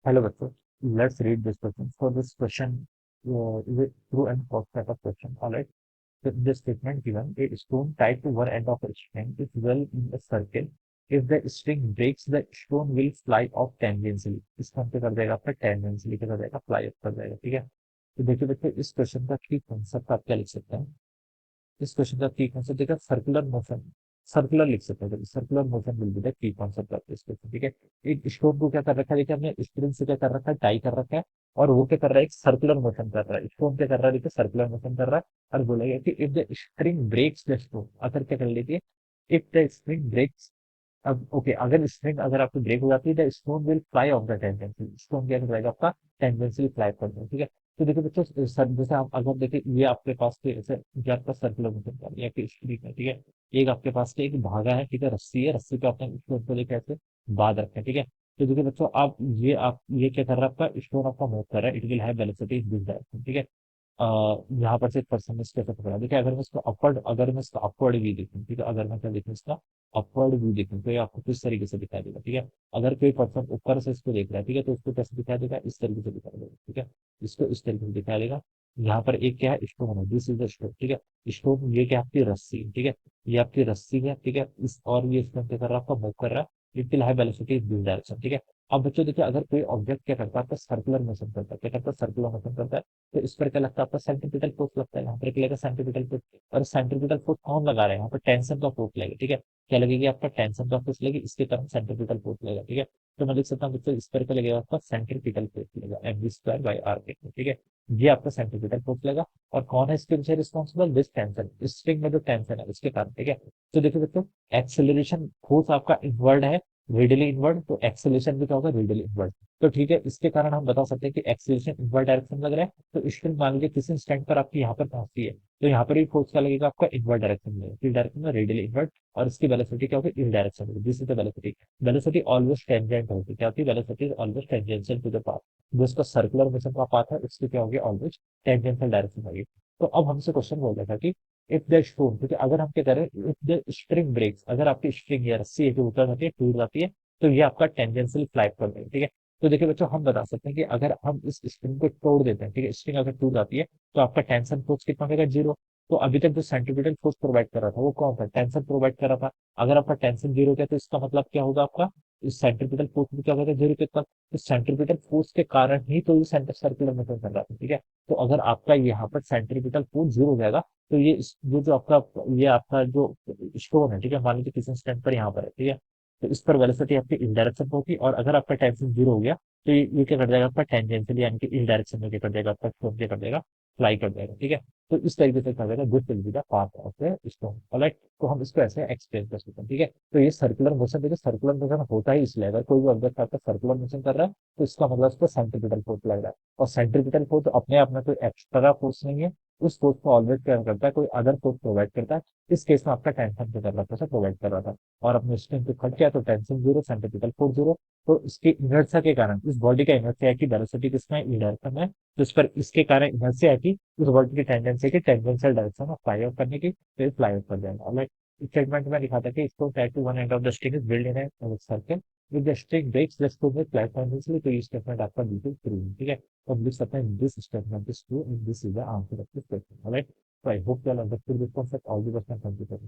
Hello, bachcho. Let's read this question. For this question, is a true and false type of question. All right. The statement given: a stone tied to one end of a string is well in a circle. If the string breaks, the stone will fly off tangentially. इसका हम क्या कर देगा आपका tangentially क्या कर देगा fly off कर देगा. ठीक है. तो देखिए बच्चों, इस क्वेश्चन का की कॉन्सेप्ट आप क्या लिख सकते हैं. इस क्वेश्चन का की कॉन्सेप्ट देखा, सर्कुलर मोशन. सर्कुलर लिख सकते हैं. Circular motion will be the key concept of this question. ठीक है. एक स्टोन को क्या कर रखा है, देखिए हमने स्प्रिंग से क्या कर रखा है, टाई कर रखा है. और वो क्या कर रहा है, एक सर्कुलर मोशन कर रहा है. स्टोन क्या कर रहा है, देखिए सर्कुलर मोशन कर रहा है. और बोलेगा कि if the spring breaks the stone, अगर क्या कर लीजिए, इफ द स्प्रिंग ब्रेक्स. अब ओके, अगर स्प्रिंग अगर आपकी ब्रेक हो जाती है, the stone will fly off the tangency. Stone क्या करेगा आपका टेंजेंसी फ्लाई कर देगा. ठीक है. तो देखिए बच्चों, जैसे आप अगर देखिए, ये आपके पास के जैसे ये आपका सर्कुलर मोशन कर रहा है कि स्प्रिंग है. ठीक है. एक आपके पास के एक धागा है. ठीक है. रस्सी है, रस्सी पे आपने स्टोन को लेकर ऐसे बांध रखा है. ठीक है. तो देखिए बच्चों, आप ये क्या कर रहा है, आपका स्टोन आपका मूव कर रहा है. It will have velocity in this direction. ठीक है. यहाँ पर से एक पर्सन ने इसके कैसे पकड़ा. देखिए, अगर मैं इसका अपवर्ड व्यू देखूँ. ठीक है. अगर मैं क्या देखूँ, इसका अपवर्ड व्यू देखूँ, तो ये आपको किस तरीके से दिखाई देगा. ठीक है. अगर कोई पर्सन ऊपर से इसको देख रहा है, ठीक है, तो इसको कैसे दिखाई देगा, इस तरीके से दिखाई देगा. ठीक है. इसको इस तरीके से दिखाई देगा. यहाँ पर एक क्या है, स्टोन है. This is the stone. ठीक है. स्टोन ये क्या आपकी रस्सी है. ठीक है. ये आपकी रस्सी है. ठीक है. इस और ये स्टोन क्या कर रहा है, आपका मूव कर रहा है. It will have velocity in this direction. ठीक है. अब बच्चों देखिए, अगर कोई ऑब्जेक्ट क्या करता है, आपका सर्कुलर मोशन करता है. क्या करता है, सर्कुलर मोशन करता है. तो इस पर क्या लगता है, आपका सेंट्रीपिटल फोर्स लगता है. यहाँ पर क्या लगेगा, सेंट्रीपिटल फोर्स. और सेंट्रीपिटल फोर्स कौन लगा रहा है, यहाँ पर टेंशन का फोर्स लगेगा. ठीक है. क्या लगेगी, आपका टेंशन का फोर्स लगेगी, इसके कारण सेंट्रीपिटल फोर्स लगेगा. ठीक है. तो मैं लिख सकता हूँ बच्चों, इस पर क्या लगेगा, आपका सेंट्रीपिटल फोर्स लगेगा, M V square by R के. ठीक है. ये आपका सेंट्रीपिटल फोर्स लगेगा. और कौन है इसके पीछे रिस्पॉन्सिबल, दिस टेंशन. स्ट्रिंग में जो टेंशन है उसके कारण. ठीक है. तो देखिए बच्चों, एक्सेलरेशन फोर्स आपका इनवर्ड है, रेडियली इनवर्ड. तो एक्सेलरेशन भी क्या होगा, रेडियली इनवर्ड. तो ठीक है, इसके कारण हम बता सकते हैं कि एक्सेलरेशन इनवर्ड डायरेक्शन लग रहा है. तो स्ट्रिंग मान लीजिए किसी इंस्टेंट पर आपकी यहाँ पर पहुंचती है, तो यहाँ पर भी फोर्स क्या लगेगा, आपका इनवर्ड डायरेक्शन में, किस डायरेक्शन में, रेडियली इनवर्ड. और इसकी वेलोसिटी क्या होगी, इस डायरेक्शन में. This is the velocity. Velocity always tangent होगी. क्या होती है, velocity is always tangential to the path. जो इसका सर्कुलर मोशन का पाथ है, उसकी क्या होगी, ऑलवेज टेंजेंशियल डायरेक्शन होगी. तो अब हमसे क्वेश्चन बोल रहा था कि इफ द स्टोन, क्योंकि अगर हम क्या करें, इफ द स्ट्रिंग ब्रेक्स, अगर आपकी स्ट्रिंग या रस्सी है जो ऊपर जाती है, टूट जाती है, तो ये आपका टेंजेंशियल फ्लाई कर देगा. ठीक है. तो देखिए बच्चों, हम बता सकते हैं कि अगर हम इस स्ट्रिंग को तोड़ देते हैं, ठीक है, स्ट्रिंग अगर टूट जाती है, तो आपका टेंशन फोर्स कितना होगा, जीरो. तो अभी तक जो सेंट्रीपिटल फोर्स प्रोवाइड कर रहा था, वो कौन था, टेंशन प्रोवाइड कर रहा था. अगर आपका टेंशन जीरो है, तो इसका मतलब क्या होगा, आपका इस सेंट्रीपिटल फोर्स भी क्या होगा, जीरो के तक. तो सेंट्रीपिटल फोर्स के कारण ही तो ये सेंटर सर्कुलर मोशन कर रहा था. ठीक है. तो अगर आपका यहाँ पर सेंट्रीपिटल फोर्स जीरो हो जाएगा, तो ये जो आपका, ये आपका जो स्टोन है, ठीक है, मान लीजिए किसी इंस्टेंट पर यहाँ पर है. ठीक है. तो इस पर वेलोसिटी आपकी इस डायरेक्शन में होगी. और अगर आपका टेंशन जीरो हो गया, तो ये क्या कर जाएगा, आपका टेंजेंशियल यानी कि इस डायरेक्शन में क्या कर जाएगा, आपका स्टोन क्या कर देगा, फ्लाई कर जाएगा. ठीक है. तो इस तरीके से कर देगा, this will be the path of the stone. Alright. तो हम इसको ऐसे एक्सप्लेन कर सकते हैं. ठीक है. तो ये सर्कुलर मोशन, देखिए सर्कुलर मोशन होता ही इसलिए, अगर कोई भी ऑब्जेक्ट आपका सर्कुलर मोशन कर रहा है, तो इसका मतलब उसको सेंट्रीपिटल फोर्स लग रहा है. और सेंट्रीपिटल फोर्स अपने आप में कोई एक्स्ट्रा फोर्स नहीं है. उस फोर्स को ऑलवेज क्या करता है, कोई अदर फोर्स प्रोवाइड करता है. इस केस में आपका टेंशन क्या कर रहा था, प्रोवाइड कर रहा था. और अपने स्ट्रिंग पे खट गया, तो tension zero, centripetal force zero. तो इसकी इनर्शिया के कारण, इस बॉडी का इनर्शिया है कि वेलोसिटी किसमें है, डायरेक्शन में. तो इस पर इसके कारण इनर्शिया है कि उस बॉडी की टेंडेंसी है कि टेंजेंशियल डायरेक्शन में फ्लाई आउट करने की, फिर फ्लाई आउट कर जाएगा. और स्टेटमेंट में लिखा था कि इसको type two one end of the string is build in a circle with the string breaks the stone with fly tendency. तो ये स्टेटमेंट आपका बिल्कुल ट्रू है. ठीक है. तो हम लिख सकते हैं this statement is true and this is the answer of this question. Alright. So I hope you all understood this concept. All the best and thank you for